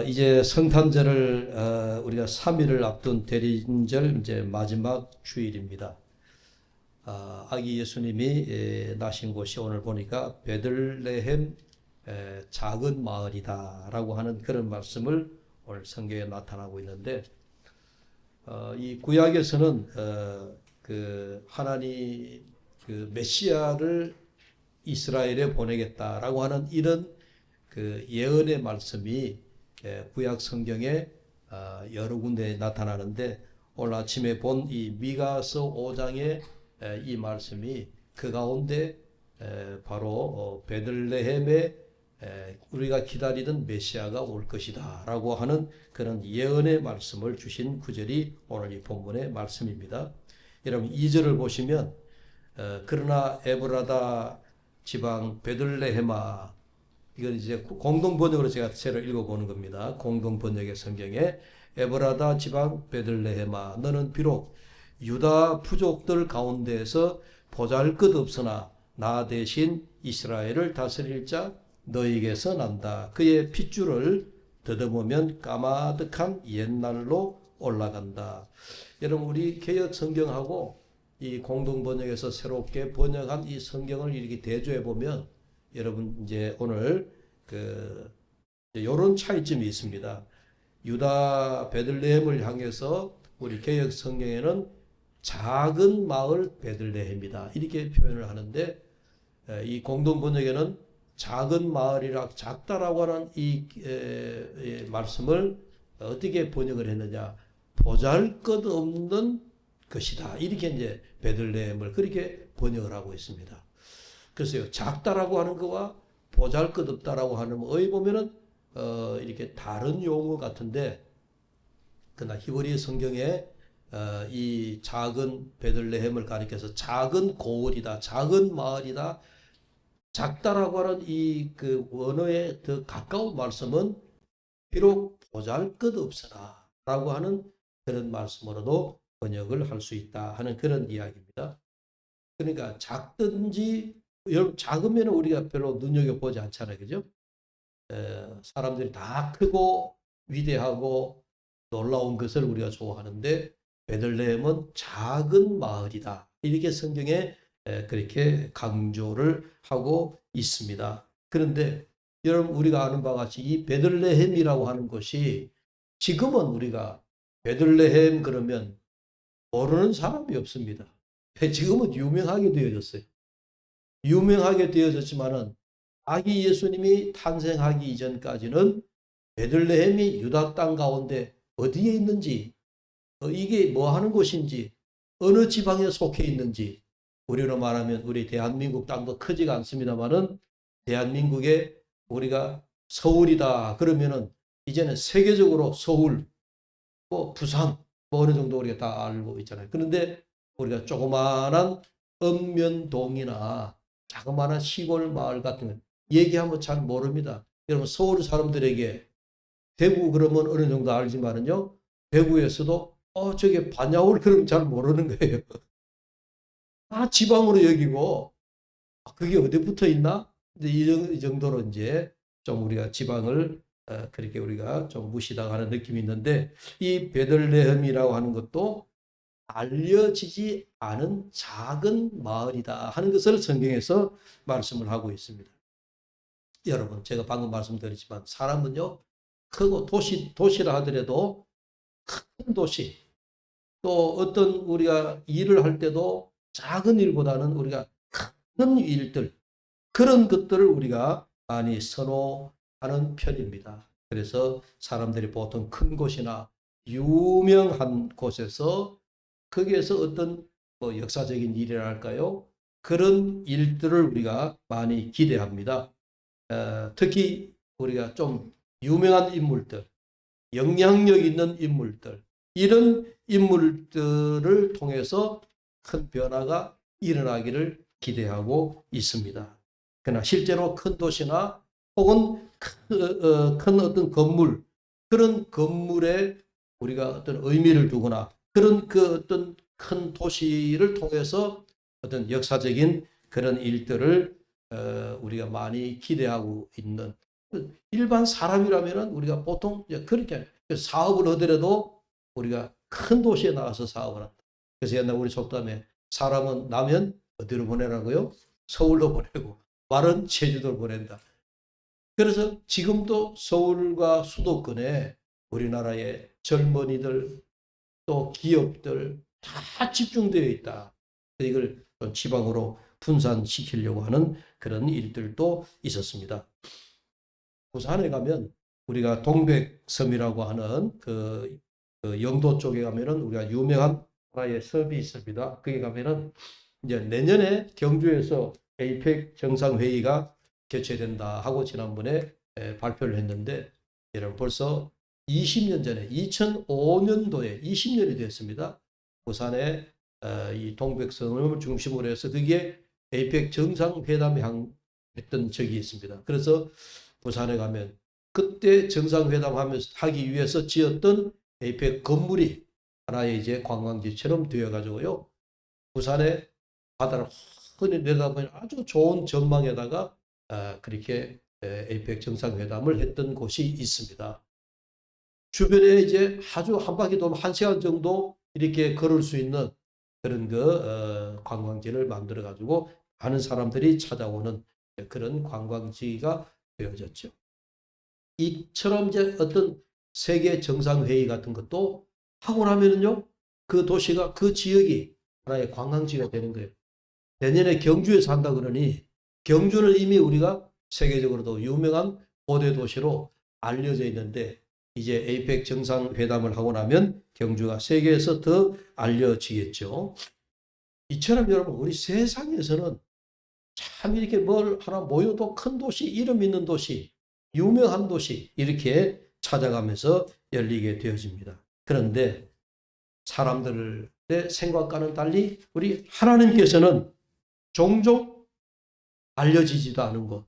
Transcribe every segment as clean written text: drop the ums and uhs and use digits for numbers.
이제 성탄절을 우리가 3일을 앞둔 대림절 이제 마지막 주일입니다. 아기 예수님이 나신 곳이 오늘 보니까 베들레헴 작은 마을이다라고 하는 그런 말씀을 오늘 성경에 나타나고 있는데, 이 구약에서는 그 하나님 그 메시아를 이스라엘에 보내겠다라고 하는 이런 그 예언의 말씀이 구약 성경에 여러 군데 나타나는데, 오늘 아침에 본 이 미가서 5장의 이 말씀이 그 가운데 바로 베들레헴에 우리가 기다리던 메시아가 올 것이다 라고 하는 그런 예언의 말씀을 주신 구절이 오늘 이 본문의 말씀입니다. 여러분 2절을 보시면 그러나 에브라다 지방 베들레헴아, 이건 이제 공동 번역으로 제가 새로 읽어보는 겁니다. 공동 번역의 성경에 에브라다 지방 베들레헴아, 너는 비록 유다 부족들 가운데에서 보잘것없으나 나 대신 이스라엘을 다스릴 자 너에게서 난다. 그의 핏줄을 더듬으면 까마득한 옛날로 올라간다. 여러분 우리 개역 성경하고 이 공동 번역에서 새롭게 번역한 이 성경을 이렇게 대조해 보면 여러분 이제 오늘 요런 차이점이 있습니다. 유다 베들레헴을 향해서 우리 개역 성경에는 작은 마을 베들레헴이다 이렇게 표현을 하는데, 이 공동 번역에는 작은 마을이라 작다라고 하는 이 말씀을 어떻게 번역을 했느냐, 보잘것없는 것이다 이렇게 이제 베들레헴을 그렇게 번역을 하고 있습니다. 그래서 작다라고 하는 것과 보잘것없다라고 하는 거에 보면은 이렇게 다른 용어 같은데, 그러나 히브리 성경에 이 작은 베들레헴을 가리켜서 작은 고을이다, 작은 마을이다, 작다라고 하는 이 그 원어에 더 가까운 말씀은 비록 보잘것없으나 라고 하는 그런 말씀으로도 번역을 할 수 있다 하는 그런 이야기입니다. 그러니까 작든지, 여러분 작으면 우리가 별로 눈여겨보지 않잖아요, 그죠? 사람들이 다 크고 위대하고 놀라운 것을 우리가 좋아하는데, 베들레헴은 작은 마을이다 이렇게 성경에 그렇게 강조를 하고 있습니다. 그런데 여러분 우리가 아는 바와 같이 이 베들레헴이라고 하는 것이 지금은 우리가 베들레헴 그러면 모르는 사람이 없습니다. 지금은 유명하게 되어졌어요. 유명하게 되어졌지만은 아기 예수님이 탄생하기 이전까지는 베들레헴이 유다 땅 가운데 어디에 있는지, 이게 뭐 하는 곳인지, 어느 지방에 속해 있는지, 우리로 말하면 우리 대한민국 땅도 크지가 않습니다만은 대한민국에 우리가 서울이다 그러면은 이제는 세계적으로 서울, 뭐 부산, 뭐 어느 정도 우리가 다 알고 있잖아요. 그런데 우리가 조그마한 읍면동이나 자그마한 시골 마을 같은 거 얘기하면 잘 모릅니다. 여러분 서울 사람들에게 대구 그러면 어느 정도 알지만은요, 대구에서도 저게 반야울 그러면 잘 모르는 거예요. 다 지방으로 여기고 그게 어디 붙어 있나? 이 정도로 이제 좀 우리가 지방을 그렇게 우리가 좀 무시당하는 느낌이 있는데, 이 베들레헴이라고 하는 것도 알려지지 않은 작은 마을이다 하는 것을 성경에서 말씀을 하고 있습니다. 여러분 제가 방금 말씀드렸지만 사람은요 크고 도시라 하더라도 큰 도시, 또 어떤 우리가 일을 할 때도 작은 일보다는 우리가 큰 일들, 그런 것들을 우리가 많이 선호하는 편입니다. 그래서 사람들이 보통 큰 곳이나 유명한 곳에서 거기에서 어떤 뭐 역사적인 일이랄까요? 그런 일들을 우리가 많이 기대합니다. 특히 우리가 좀 유명한 인물들, 영향력 있는 인물들, 이런 인물들을 통해서 큰 변화가 일어나기를 기대하고 있습니다. 그러나 실제로 큰 도시나 혹은 큰 어떤 건물, 그런 건물에 우리가 어떤 의미를 두거나 그런 어떤 큰 도시를 통해서 어떤 역사적인 그런 일들을 우리가 많이 기대하고 있는 일반 사람이라면은 우리가 보통 그렇게 사업을 하더라도 우리가 큰 도시에 나가서 사업을 한다. 그래서 옛날 우리 속담에 사람은 나면 어디로 보내라고요? 서울로 보내고 말은 제주도로 보낸다. 그래서 지금도 서울과 수도권에 우리나라의 젊은이들 또 기업들 다 집중되어 있다. 이걸 지방으로 분산시키려고 하는 그런 일들도 있었습니다. 부산에 가면 우리가 동백섬이라고 하는 그 영도 쪽에 가면은 우리가 유명한 하나의 섬이 있습니다. 거기 가면은 이제 내년에 경주에서 에이펙 정상회의가 개최된다 하고 지난번에 발표를 했는데 여러분 벌써 20년 전에 2005년도에 20년이 됐습니다. 부산에 이 동백섬을 중심으로 해서 그게 에이펙 정상회담이 했던 적이 있습니다. 그래서 부산에 가면 그때 정상회담 하기 위해서 지었던 에이펙 건물이 하나의 이제 관광지처럼 되어가지고요. 부산의 바다를 흔히 내다보면 아주 좋은 전망에다가 그렇게 에이펙 정상회담을 했던 곳이 있습니다. 주변에 이제 아주 한 바퀴 돌면 1시간 정도 이렇게 걸을 수 있는 그런 관광지를 만들어 가지고 많은 사람들이 찾아오는 그런 관광지가 되어졌죠. 이처럼 이제 어떤 세계 정상회의 같은 것도 하고 나면은요, 그 도시가 그 지역이 하나의 관광지가 되는 거예요. 내년에 경주에서 한다 그러니 경주는 이미 우리가 세계적으로도 유명한 고대 도시로 알려져 있는데 이제 에이펙 정상회담을 하고 나면 경주가 세계에서 더 알려지겠죠. 이처럼 여러분 우리 세상에서는 참 이렇게 뭘 하나 모여도 큰 도시, 이름 있는 도시, 유명한 도시 이렇게 찾아가면서 열리게 되어집니다. 그런데 사람들의 생각과는 달리 우리 하나님께서는 종종 알려지지도 않은 곳,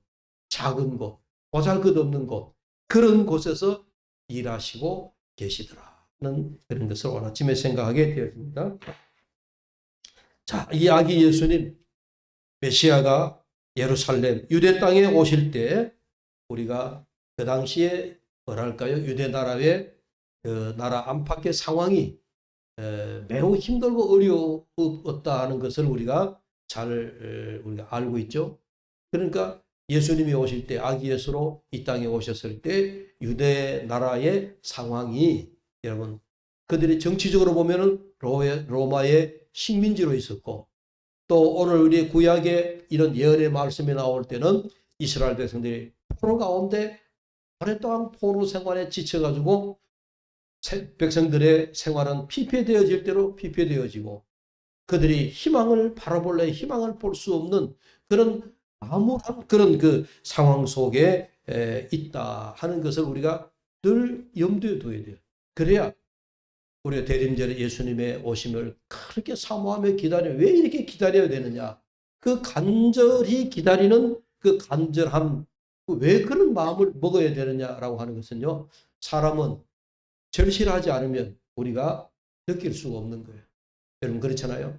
작은 곳, 보잘것없는 곳 그런 곳에서 일하시고 계시더라는 그런 것을 오늘 아침에 생각하게 되었습니다. 자, 이 아기 예수님 메시아가 예루살렘 유대 땅에 오실 때 우리가 그 당시에 뭐랄까요? 유대 나라의 그 나라 안팎의 상황이 매우 힘들고 어려웠다 하는 것을 우리가 잘 우리가 알고 있죠. 그러니까 예수님이 오실 때 아기 예수로 이 땅에 오셨을 때 유대 나라의 상황이 여러분 그들이 정치적으로 보면은 로마의 식민지로 있었고 또 오늘 우리 구약의 이런 예언의 말씀이 나올 때는 이스라엘 백성들이 포로 가운데 오랫동안 포로 생활에 지쳐가지고 백성들의 생활은 피폐되어질 대로 피폐되어지고 그들이 희망을 바라볼래 희망을 볼 수 없는 그런 암울한 그런 그 상황 속에 있다 하는 것을 우리가 늘 염두에 둬야 돼요. 그래야 우리가 대림절에 예수님의 오심을 그렇게 사모하며 기다려 왜 이렇게 기다려야 되느냐? 그 간절히 기다리는 그 간절함 왜 그런 마음을 먹어야 되느냐라고 하는 것은요. 사람은 절실하지 않으면 우리가 느낄 수가 없는 거예요. 여러분 그렇잖아요.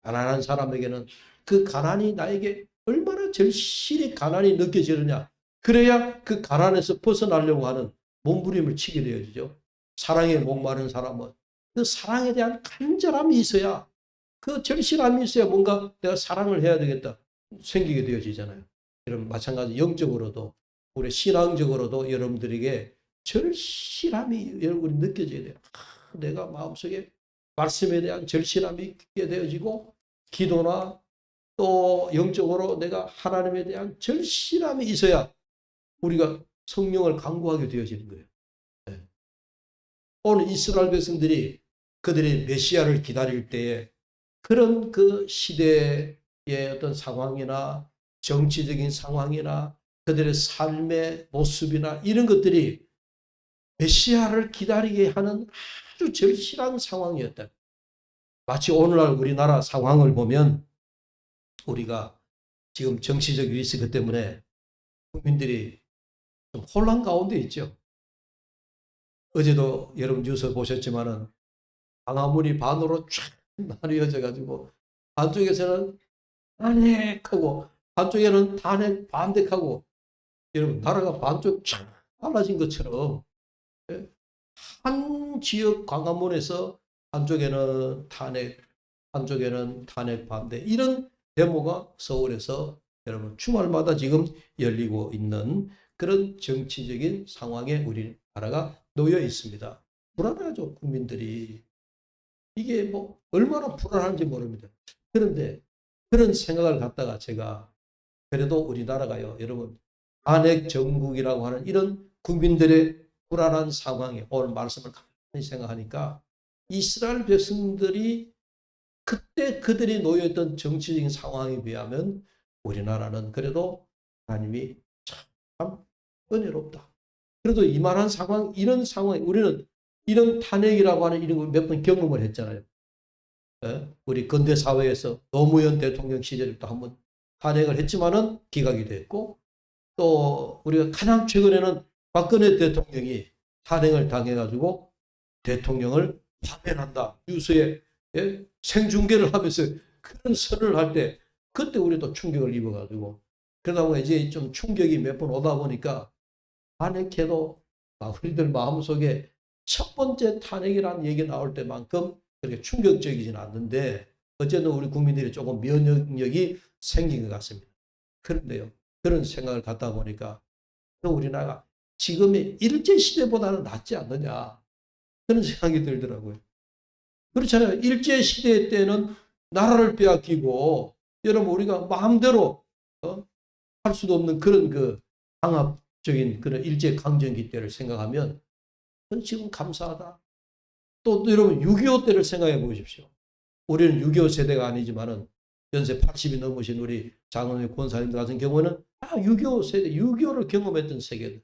가난한 사람에게는 그 가난이 나에게 얼마나 절실히 가난이 느껴지느냐. 그래야 그 가난에서 벗어나려고 하는 몸부림을 치게 되어지죠. 사랑에 목마른 사람은 그 사랑에 대한 간절함이 있어야 그 절실함이 있어야 뭔가 내가 사랑을 해야 되겠다 생기게 되어지잖아요. 여러분 마찬가지 영적으로도 우리 신앙적으로도 여러분들에게 절실함이 여러분이 느껴져야 돼요. 내가 마음속에 말씀에 대한 절실함이 있게 되어지고 기도나 또 영적으로 내가 하나님에 대한 절실함이 있어야 우리가 성령을 간구하게 되어지는 거예요. 네. 오늘 이스라엘 백성들이 그들이 메시아를 기다릴 때에 그런 그 시대의 어떤 상황이나 정치적인 상황이나 그들의 삶의 모습이나 이런 것들이 메시아를 기다리게 하는 아주 절실한 상황이었다. 마치 오늘날 우리나라 상황을 보면 우리가 지금 정치적 리스크 때문에 국민들이 좀 혼란 가운데 있죠. 어제도 여러분 뉴스 보셨지만은 광화문이 반으로 쫙 나뉘어져 가지고 한쪽에서는 탄핵하고 한쪽에는 탄핵 반대하고 여러분 나라가 반쪽 쫙 갈라진 것처럼 예? 한 지역 광화문에서 한쪽에는 탄핵, 한쪽에는 탄핵 반대 이런 데모가 서울에서 여러분 주말마다 지금 열리고 있는 그런 정치적인 상황에 우리나라가 놓여 있습니다. 불안하죠, 국민들이. 이게 뭐 얼마나 불안한지 모릅니다. 그런데 그런 생각을 갖다가 제가 그래도 우리나라가요, 여러분 탄핵 정국이라고 하는 이런 국민들의 불안한 상황에 오늘 말씀을 가만히 생각하니까 이스라엘 백성들이 그때 그들이 놓여있던 정치적인 상황에 비하면 우리나라는 그래도 하나님이 참 은혜롭다. 그래도 이만한 상황, 이런 상황에 우리는 이런 탄핵이라고 하는 이런 걸 몇 번 경험을 했잖아요. 우리 근대 사회에서 노무현 대통령 시절에 또 한번 탄핵을 했지만은 기각이 됐고 또 우리가 가장 최근에는 박근혜 대통령이 탄핵을 당해가지고 대통령을 파면한다. 뉴스에 예? 생중계를 하면서 그런 선언을 할 때 그때 우리도 충격을 입어가지고 그러다 보니 이제 좀 충격이 몇 번 오다 보니까 탄핵해도 우리들 마음속에 첫 번째 탄핵이라는 얘기 나올 때만큼 그렇게 충격적이진 않는데 어쨌든 우리 국민들이 조금 면역력이 생긴 것 같습니다. 그런데요. 그런 생각을 갖다 보니까 우리나라가 지금의 일제시대보다는 낫지 않느냐 그런 생각이 들더라고요. 그렇잖아요. 일제시대 때는 나라를 빼앗기고 여러분 우리가 마음대로 할 수도 없는 그런 그 강압적인 그런 일제강점기 때를 생각하면 지금 감사하다. 또 여러분 6.25 때를 생각해 보십시오. 우리는 6.25 세대가 아니지만은 연세 80이 넘으신 우리 장원의 권사님들 같은 경우는 다 6.25 세대, 6.25를 경험했던 세계들.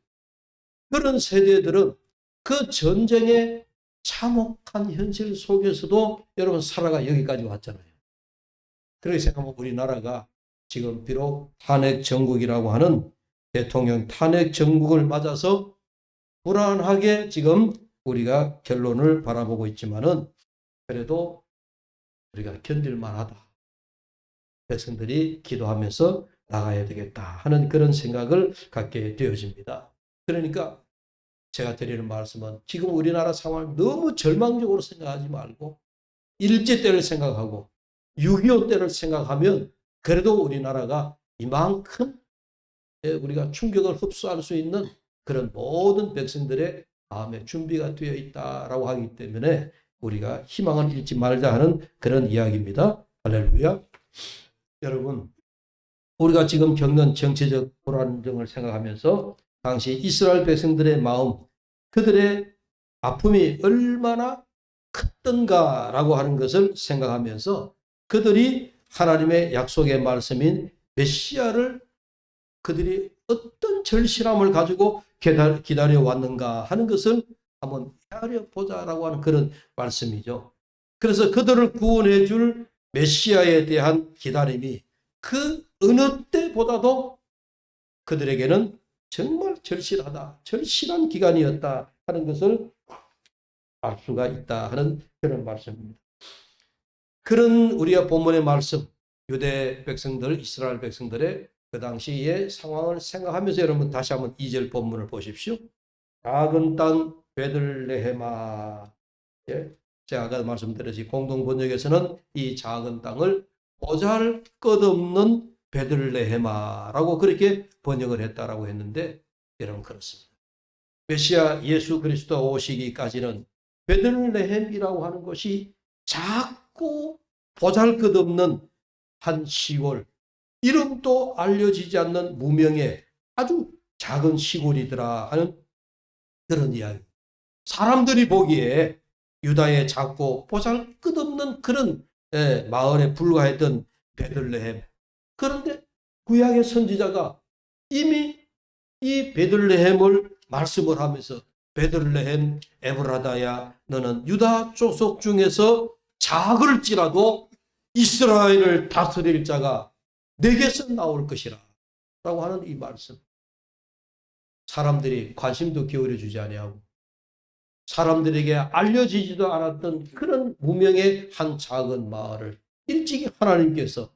그런 세대들은 그 전쟁의 참혹한 현실 속에서도 여러분 살아가 여기까지 왔잖아요. 그렇게 생각하면 우리나라가 지금 비록 탄핵 정국이라고 하는 대통령 탄핵 정국을 맞아서 불안하게 지금 우리가 결론을 바라보고 있지만은 그래도 우리가 견딜만하다. 백성들이 기도하면서 나가야 되겠다 하는 그런 생각을 갖게 되어집니다. 그러니까 제가 드리는 말씀은 지금 우리나라 상황을 너무 절망적으로 생각하지 말고 일제 때를 생각하고 6.25 때를 생각하면 그래도 우리나라가 이만큼 우리가 충격을 흡수할 수 있는 그런 모든 백성들의 마음의 준비가 되어 있다라고 하기 때문에 우리가 희망을 잃지 말자 하는 그런 이야기입니다. 할렐루야. 여러분 우리가 지금 겪는 정치적 불안정을 생각하면서 당시 이스라엘 백성들의 마음, 그들의 아픔이 얼마나 컸던가라고 하는 것을 생각하면서 그들이 하나님의 약속의 말씀인 메시아를 그들이 어떤 절실함을 가지고 기다려 왔는가 하는 것을 한번 헤아려 보자라고 하는 그런 말씀이죠. 그래서 그들을 구원해 줄 메시아에 대한 기다림이 그 어느 때보다도 그들에게는 정말 절실하다, 절실한 기간이었다 하는 것을 알 수가 있다 하는 그런 말씀입니다. 그런 우리가 본문의 말씀, 유대 백성들, 이스라엘 백성들의 그 당시의 상황을 생각하면서 여러분 다시 한번 2절 본문을 보십시오. 작은 땅 베들레헴아. 예? 제가 아까 말씀드렸지 공동 번역에서는 이 작은 땅을 보잘것없는 베들레헴아라고 그렇게 번역을 했다라고 했는데 여러분 그렇습니다. 메시아 예수 그리스도 오시기까지는 베들레헴이라고 하는 것이 작고 보잘것없는 한 시골, 이름도 알려지지 않는 무명의 아주 작은 시골이더라 하는 그런 이야기. 사람들이 보기에 유다의 작고 보잘것없는 그런 마을에 불과했던 베들레헴. 그런데 구약의 선지자가 이미 이 베들레헴을 말씀을 하면서 베들레헴 에브라다야 너는 유다 족속 중에서 작을지라도 이스라엘을 다스릴 자가 내게서 나올 것이라 라고 하는 이 말씀. 사람들이 관심도 기울여 주지 아니하고 사람들에게 알려지지도 않았던 그런 무명의 한 작은 마을을 일찍이 하나님께서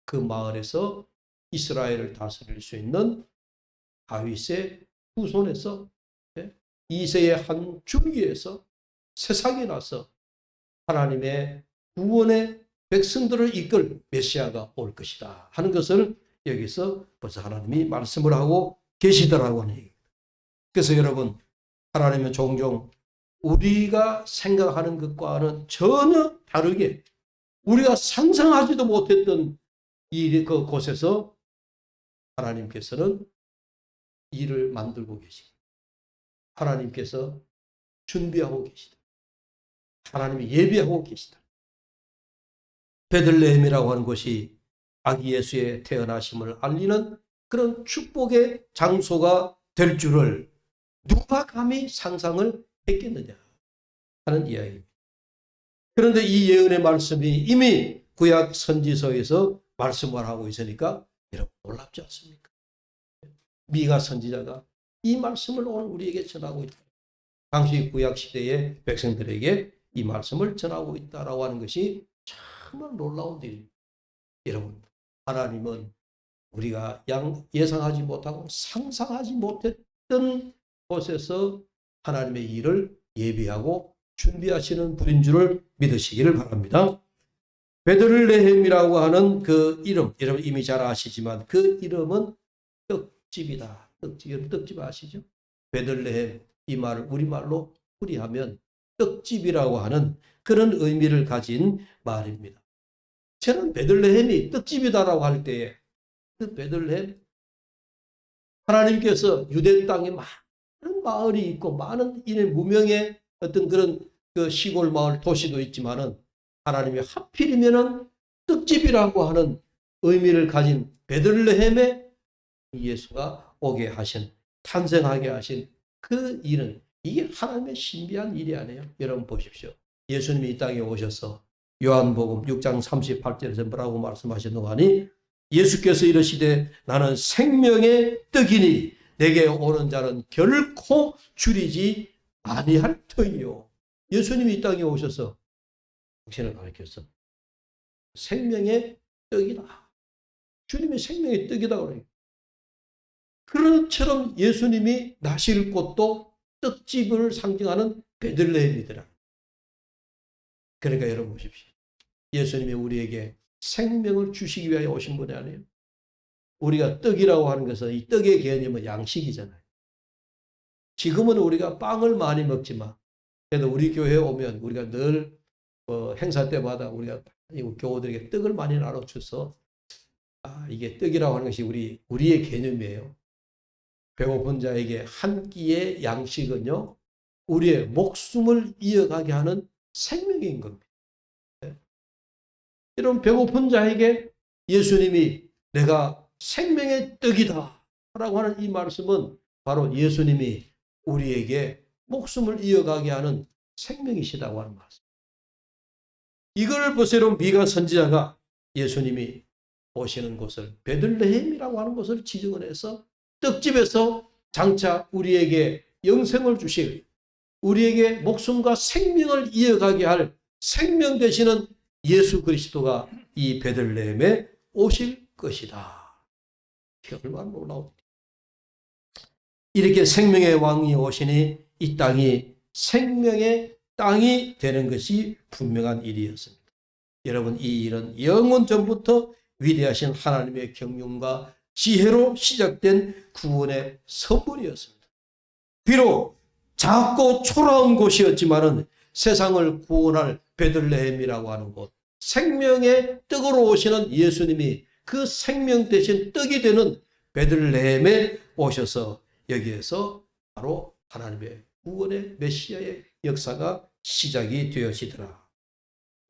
그 마을에서 이스라엘을 다스릴 수 있는 다윗의 후손에서 이새의 한 줄기에서 세상에 나서 하나님의 구원의 백성들을 이끌 메시아가 올 것이다 하는 것을 여기서 벌써 하나님이 말씀을 하고 계시더라고 하는 얘기입니다. 그래서 여러분, 하나님은 종종 우리가 생각하는 것과는 전혀 다르게 우리가 상상하지도 못했던 그 곳에서 하나님께서는 일을 만들고 계시다. 하나님께서 준비하고 계시다. 하나님이 예비하고 계시다. 베들레헴이라고 하는 곳이 아기 예수의 태어나심을 알리는 그런 축복의 장소가 될 줄을 누가 감히 상상을 했겠느냐 하는 이야기입니다. 그런데 이 예언의 말씀이 이미 구약 선지서에서 말씀을 하고 있으니까 여러분 놀랍지 않습니까? 미가 선지자가 이 말씀을 오늘 우리에게 전하고 있다. 당시 구약 시대의 백성들에게 이 말씀을 전하고 있다라고 하는 것이 정말 놀라운 일입니다. 여러분, 하나님은 우리가 예상하지 못하고 상상하지 못했던 곳에서 하나님의 일을 예비하고 준비하시는 분인 줄을 믿으시기를 바랍니다. 베들레헴이라고 하는 그 이름, 여러분 이미 잘 아시지만 그 이름은 떡집이다. 떡집 아시죠? 베들레헴, 이 말을 우리말로 풀이하면 떡집이라고 하는 그런 의미를 가진 말입니다. 저는 베들레헴이 떡집이다라고 할 때에 그 베들레헴, 하나님께서 유대 땅에 많은 마을이 있고 많은 무명의 어떤 그런 그 시골 마을 도시도 있지만은 하나님이 하필이면은 떡집이라고 하는 의미를 가진 베들레헴에 예수가 오게 하신, 탄생하게 하신 그 일은 이게 하나님의 신비한 일이 아니에요. 여러분 보십시오. 예수님이 이 땅에 오셔서 요한복음 6장 38절에서 뭐라고 말씀하셨는가 하니 예수께서 이르시되 나는 생명의 떡이니 내게 오는 자는 결코 줄이지 아니할 터이요. 예수님이 이 땅에 오셔서 당신을 가르쳤어. 생명의 떡이다. 주님이 생명의 떡이다 그래요. 그런 처럼 예수님이 나실 곳도 떡집을 상징하는 베들레헴이더라. 그러니까 여러분 보십시오. 예수님이 우리에게 생명을 주시기 위하여 오신 분이 아니에요. 우리가 떡이라고 하는 것은 이 떡의 개념은 양식이잖아요. 지금은 우리가 빵을 많이 먹지만 그래도 우리 교회에 오면 우리가 늘 행사 때마다 우리가 교우들에게 떡을 많이 나눠줘서 이게 떡이라고 하는 것이 우리의 개념이에요. 배고픈 자에게 한 끼의 양식은요, 우리의 목숨을 이어가게 하는 생명인 겁니다. 이런 배고픈 자에게 예수님이 내가 생명의 떡이다 라고 하는 이 말씀은 바로 예수님이 우리에게 목숨을 이어가게 하는 생명이시다고 하는 말씀. 이걸 보세요. 미가 선지자가 예수님이 오시는 곳을 베들레헴이라고 하는 곳을 지정을 해서 떡집에서 장차 우리에게 영생을 주실, 우리에게 목숨과 생명을 이어가게 할 생명 되시는 예수 그리스도가 이 베들레헴에 오실 것이다. 이게 얼마나 놀라운 이렇게 생명의 왕이 오시니 이 땅이 생명의 땅이 되는 것이 분명한 일이었습니다. 여러분, 이 일은 영원 전부터 위대하신 하나님의 경륜과 지혜로 시작된 구원의 선물이었습니다. 비록 작고 초라한 곳이었지만은 세상을 구원할 베들레헴이라고 하는 곳, 생명의 떡으로 오시는 예수님이 그 생명 대신 떡이 되는 베들레헴에 오셔서 여기에서 바로 하나님의 구원의 메시아의 역사가 시작이 되어지더라.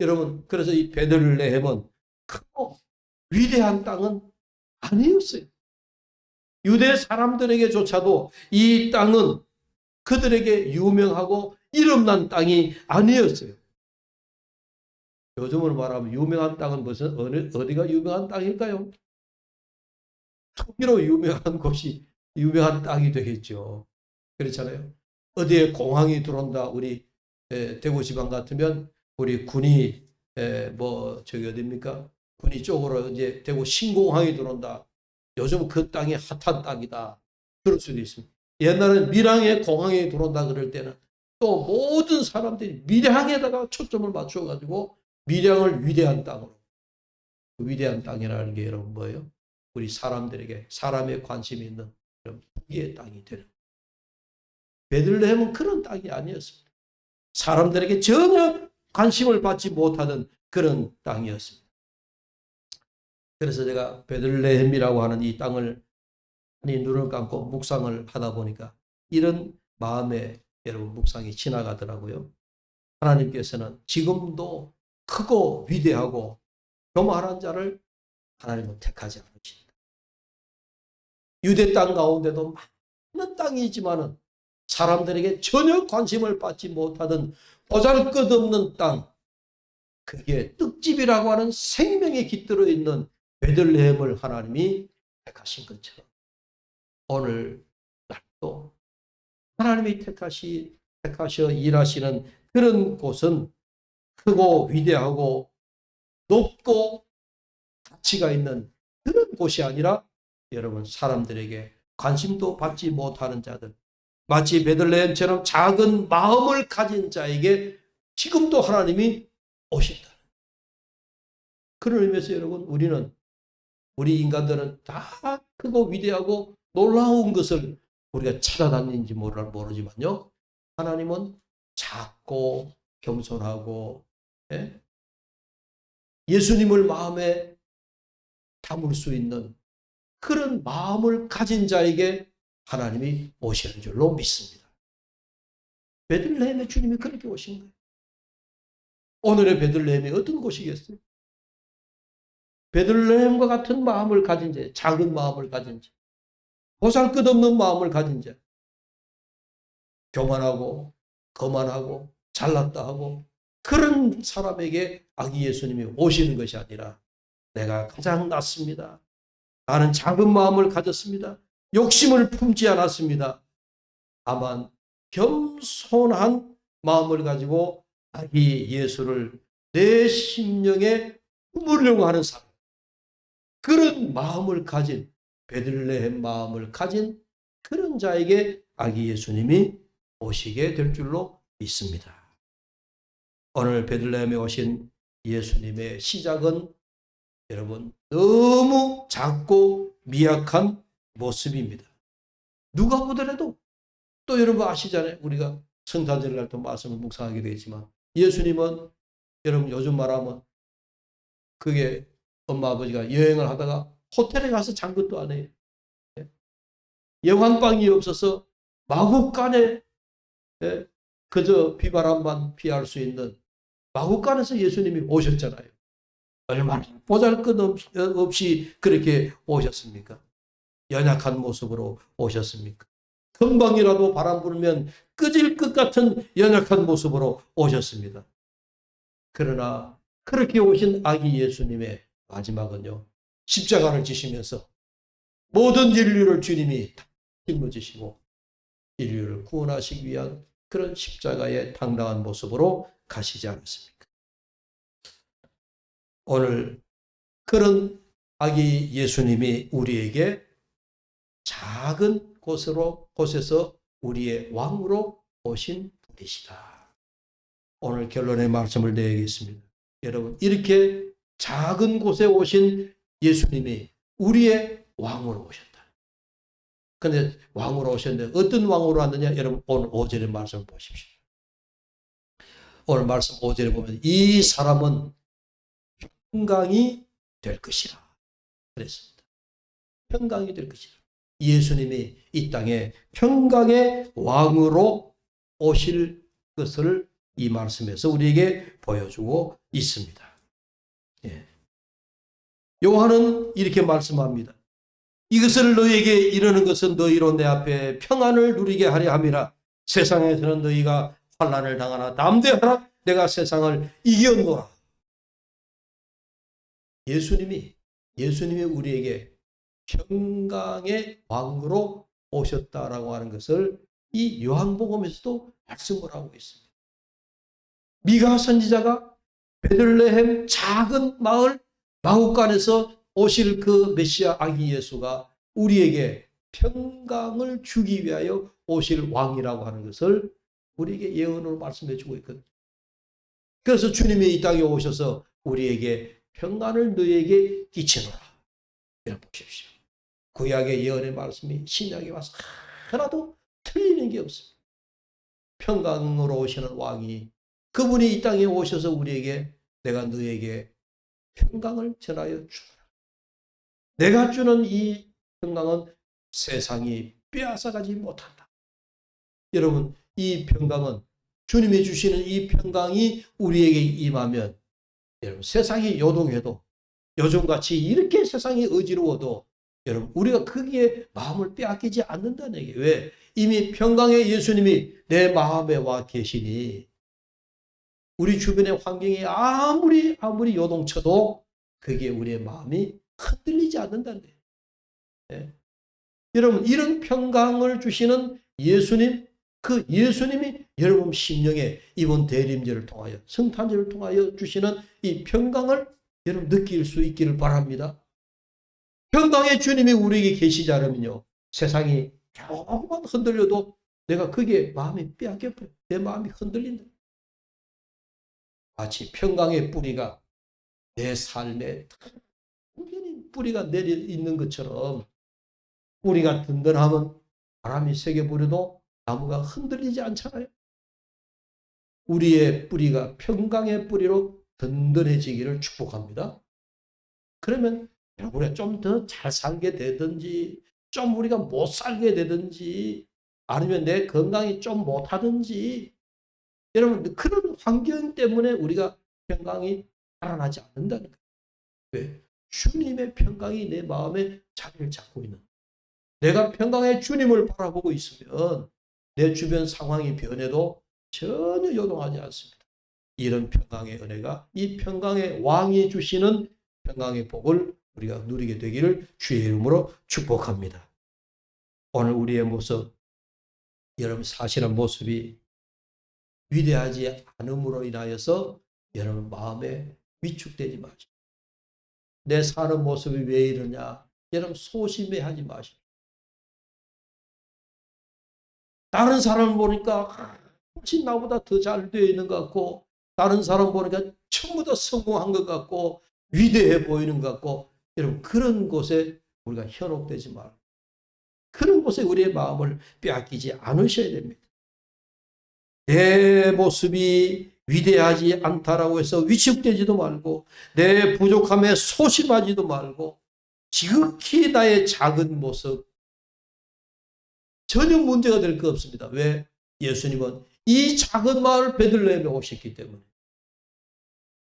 여러분, 그래서 이 베들레헴은 크고 위대한 땅은 아니었어요. 유대 사람들에게조차도 이 땅은 그들에게 유명하고 이름난 땅이 아니었어요. 요즘으로 말하면 유명한 땅은 무슨 어디가 유명한 땅일까요? 투기로 유명한 곳이 유명한 땅이 되겠죠. 그렇잖아요. 어디에 공항이 들어온다. 우리 대구지방 같으면 우리 군이 저기 어디입니까? 군이 쪽으로 이제 대구 신공항이 들어온다. 요즘 그 땅이 핫한 땅이다. 그럴 수도 있습니다. 옛날에 밀양에 공항에 들어온다 그럴 때는 또 모든 사람들이 밀양에다가 초점을 맞춰가지고 밀양을 위대한 땅으로, 그 위대한 땅이라는 게 여러분 뭐예요? 우리 사람들에게 사람의 관심이 있는 그런 부귀의 땅이 되는. 베들레헴은 그런 땅이 아니었습니다. 사람들에게 전혀 관심을 받지 못하던 그런 땅이었습니다. 그래서 제가 베들레헴이라고 하는 이 땅을 눈을 감고 묵상을 하다 보니까 이런 마음에 여러분 묵상이 지나가더라고요. 하나님께서는 지금도 크고 위대하고 교만한 자를 하나님은 택하지 않으신다. 유대 땅 가운데도 많은 땅이지만은 사람들에게 전혀 관심을 받지 못하던 보잘것없는 땅, 그게 떡집이라고 하는 생명이 깃들어 있는 베들레헴을 하나님이 택하신 것처럼 오늘 날도 하나님이 택하셔 일하시는 그런 곳은 크고 위대하고 높고 가치가 있는 그런 곳이 아니라 여러분 사람들에게 관심도 받지 못하는 자들, 마치 베들레헴처럼 작은 마음을 가진 자에게 지금도 하나님이 오신다. 그런 의미에서 여러분 우리 인간들은 다 크고 위대하고 놀라운 것을 우리가 찾아다니는지 모르지만요. 하나님은 작고 겸손하고 예수님을 마음에 담을 수 있는 그런 마음을 가진 자에게 하나님이 오시는 줄로 믿습니다. 베들레헴의 주님이 그렇게 오신 거예요. 오늘의 베들레헴이 어떤 곳이겠어요? 베들레헴과 같은 마음을 가진 자, 작은 마음을 가진 자, 보잘것없는 마음을 가진 자, 교만하고 거만하고 잘났다 하고 그런 사람에게 아기 예수님이 오시는 것이 아니라 내가 가장 낫습니다. 나는 작은 마음을 가졌습니다. 욕심을 품지 않았습니다. 다만 겸손한 마음을 가지고 아기 예수를 내 심령에 품으려고 하는 사람, 그런 마음을 가진 베들레헴 마음을 가진 그런 자에게 아기 예수님이 오시게 될 줄로 믿습니다. 오늘 베들레헴에 오신 예수님의 시작은 여러분 너무 작고 미약한 모습입니다. 누가 보더라도 또 여러분 아시잖아요. 우리가 성탄절날 또 말씀을 묵상하게 되지만 예수님은 여러분 요즘 말하면 그게 엄마 아버지가 여행을 하다가 호텔에 가서 잔 것도 안 해요. 예환방이 없어서 마구간에 그저 비바람만 피할 수 있는 마구간에서 예수님이 오셨잖아요. 얼마나 보잘것없이 그렇게 오셨습니까? 연약한 모습으로 오셨습니까? 금방이라도 바람 불면 끄질 것 같은 연약한 모습으로 오셨습니다. 그러나 그렇게 오신 아기 예수님의 마지막은요, 십자가를 지시면서 모든 인류를 주님이 짊어지시고 인류를 구원하시기 위한 그런 십자가의 당당한 모습으로 가시지 않았습니까? 오늘 그런 아기 예수님이 우리에게 작은 곳에서 우리의 왕으로 오신 분이시다. 오늘 결론의 말씀을 드리겠습니다. 여러분, 이렇게 작은 곳에 오신 예수님이 우리의 왕으로 오셨다. 그런데 왕으로 오셨는데 어떤 왕으로 왔느냐? 여러분 오늘 5절의 말씀을 보십시오. 오늘 말씀 5절에 보면 이 사람은 평강이 될 것이라 그랬습니다. 평강이 될 것이라. 예수님이 이 땅에 평강의 왕으로 오실 것을 이 말씀에서 우리에게 보여주고 있습니다. 예. 요한은 이렇게 말씀합니다. 이것을 너희에게 이르는 것은 너희로 내 앞에 평안을 누리게 하려 함이라. 세상에서는 너희가 환난을 당하나 담대하라. 내가 세상을 이겼노라. 예수님이 우리에게 평강의 왕으로 오셨다라고 하는 것을 이 요한복음에서도 말씀을 하고 있습니다. 미가 선지자가 베들레헴 작은 마을 마구간에서 오실 그 메시아 아기 예수가 우리에게 평강을 주기 위하여 오실 왕이라고 하는 것을 우리에게 예언으로 말씀해 주고 있거든요. 그래서 주님이 이 땅에 오셔서 우리에게 평안을 너희에게 끼치노라. 이렇게 보십시오. 구약의 예언의 말씀이 신약에 와서 하나도 틀리는 게 없습니다. 평강으로 오시는 왕이, 그분이 이 땅에 오셔서 우리에게 내가 너에게 평강을 전하여 주노라. 내가 주는 이 평강은 세상이 빼앗아가지 못한다. 여러분, 이 평강은, 주님이 주시는 이 평강이 우리에게 임하면, 여러분, 세상이 요동해도, 요즘같이 이렇게 세상이 어지러워도 여러분, 우리가 거기에 마음을 빼앗기지 않는다는 얘기예요. 왜? 이미 평강의 예수님이 내 마음에 와 계시니 우리 주변의 환경이 아무리 요동쳐도 거기에 우리의 마음이 흔들리지 않는다는 거예요. 네. 여러분, 이런 평강을 주시는 예수님, 그 예수님이 여러분 심령에 이번 대림절을 통하여, 성탄절을 통하여 주시는 이 평강을 여러분 느낄 수 있기를 바랍니다. 평강의 주님이 우리에게 계시지 않으면요, 세상이 조금만 흔들려도 내가 거기에 마음이 빼앗겨버려. 내 마음이 흔들린다. 마치 평강의 뿌리가 내 삶에 완전히 뿌리가 내려 있는 것처럼, 뿌리가 든든하면 바람이 세게 불어도 나무가 흔들리지 않잖아요. 우리의 뿌리가 평강의 뿌리로 든든해지기를 축복합니다. 그러면 우리가 좀 더 잘 살게 되든지, 좀 우리가 못 살게 되든지, 아니면 내 건강이 좀 못하든지, 여러분, 그런 환경 때문에 우리가 평강이 살아나지 않는다는 거예요. 왜? 주님의 평강이 내 마음에 자리를 잡고 있는, 내가 평강의 주님을 바라보고 있으면 내 주변 상황이 변해도 전혀 요동하지 않습니다. 이런 평강의 은혜가, 이 평강의 왕이 주시는 평강의 복을 우리가 누리게 되기를 주의 이름으로 축복합니다. 오늘 우리의 모습, 여러분 사시는 모습이 위대하지 않음으로 인하여서 여러분 마음에 위축되지 마십시오. 내 사는 모습이 왜 이러냐, 여러분 소심해하지 마십시오. 다른 사람을 보니까 훨씬 나보다 더 잘 되어 있는 것 같고, 다른 사람 보니까 전부 다 성공한 것 같고 위대해 보이는 것 같고, 여러분 그런 곳에 우리가 현혹되지 말고, 그런 곳에 우리의 마음을 빼앗기지 않으셔야 됩니다. 내 모습이 위대하지 않다라고 해서 위축되지도 말고, 내 부족함에 소심하지도 말고, 지극히 나의 작은 모습 전혀 문제가 될 거 없습니다. 왜? 예수님은 이 작은 마을 베들레헴에 오셨기 때문에.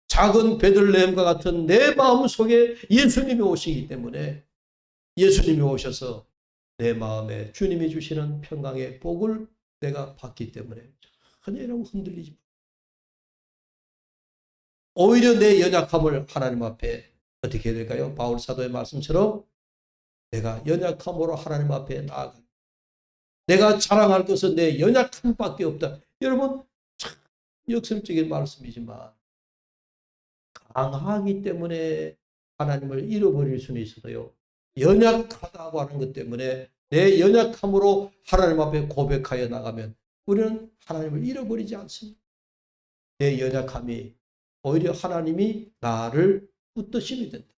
작은 베들레헴과 같은 내 마음 속에 예수님이 오시기 때문에, 예수님이 오셔서 내 마음에 주님이 주시는 평강의 복을 내가 받기 때문에 전혀 흔들리지 마. 오히려 내 연약함을 하나님 앞에 어떻게 해야 될까요? 바울 사도의 말씀처럼 내가 연약함으로 하나님 앞에 나아가, 내가 자랑할 것은 내 연약함밖에 없다. 여러분, 참 역설적인 말씀이지만 강하기 때문에 하나님을 잃어버릴 수는 있어도요, 연약하다고 하는 것 때문에 내 연약함으로 하나님 앞에 고백하여 나가면 우리는 하나님을 잃어버리지 않습니다. 내 연약함이 오히려 하나님이 나를 붙드심이 된다.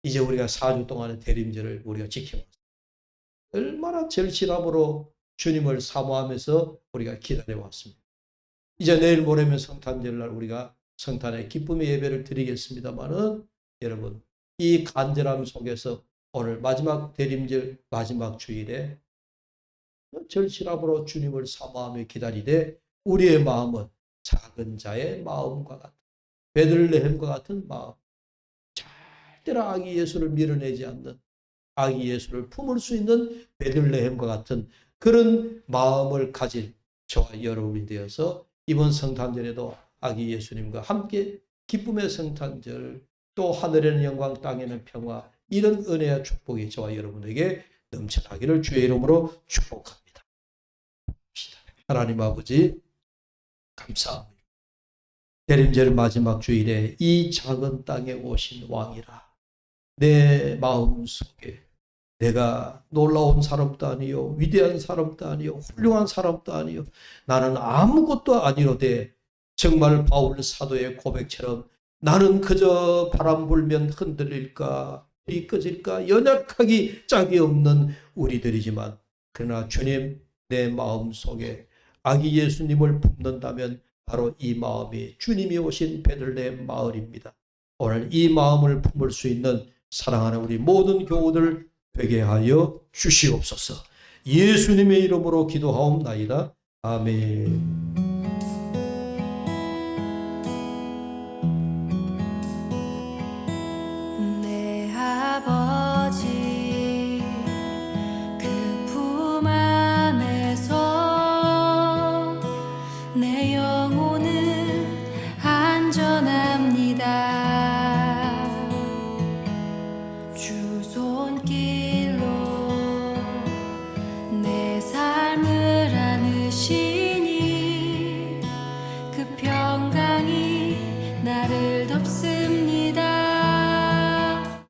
이제 우리가 4주 동안의 대림절을 우리가 지켜봤습니다. 얼마나 절실함으로 주님을 사모하면서 우리가 기다려왔습니다. 이제 내일 모레면 성탄절날 우리가 성탄의 기쁨의 예배를 드리겠습니다만은, 여러분 이 간절함 속에서 오늘 마지막 대림절 마지막 주일에 절실함으로 주님을 사모하며 기다리되, 우리의 마음은 작은 자의 마음과 같은, 베들레헴과 같은 마음, 절대로 아기 예수를 밀어내지 않는, 아기 예수를 품을 수 있는 베들레헴과 같은 그런 마음을 가질 저와 여러분이 되어서 이번 성탄절에도 아기 예수님과 함께 기쁨의 성탄절, 또 하늘에는 영광 땅에는 평화, 이런 은혜와 축복이 저와 여러분에게 넘쳐나기를 주의 이름으로 축복합니다. 하나님 아버지 감사합니다. 대림절 마지막 주일에 이 작은 땅에 오신 왕이라 내 마음 속에, 내가 놀라운 사람도 아니요, 위대한 사람도 아니요, 훌륭한 사람도 아니요, 나는 아무것도 아니로되 정말 바울 사도의 고백처럼 나는 그저 바람 불면 흔들릴까, 불이 꺼질까, 연약하기 짝이 없는 우리들이지만, 그러나 주님, 내 마음 속에 아기 예수님을 품는다면 바로 이 마음이 주님이 오신 베들레헴 마을입니다. 오늘 이 마음을 품을 수 있는 사랑하는 우리 모든 교우들 되게 하여 주시옵소서. 예수님의 이름으로 기도하옵나이다. 아멘.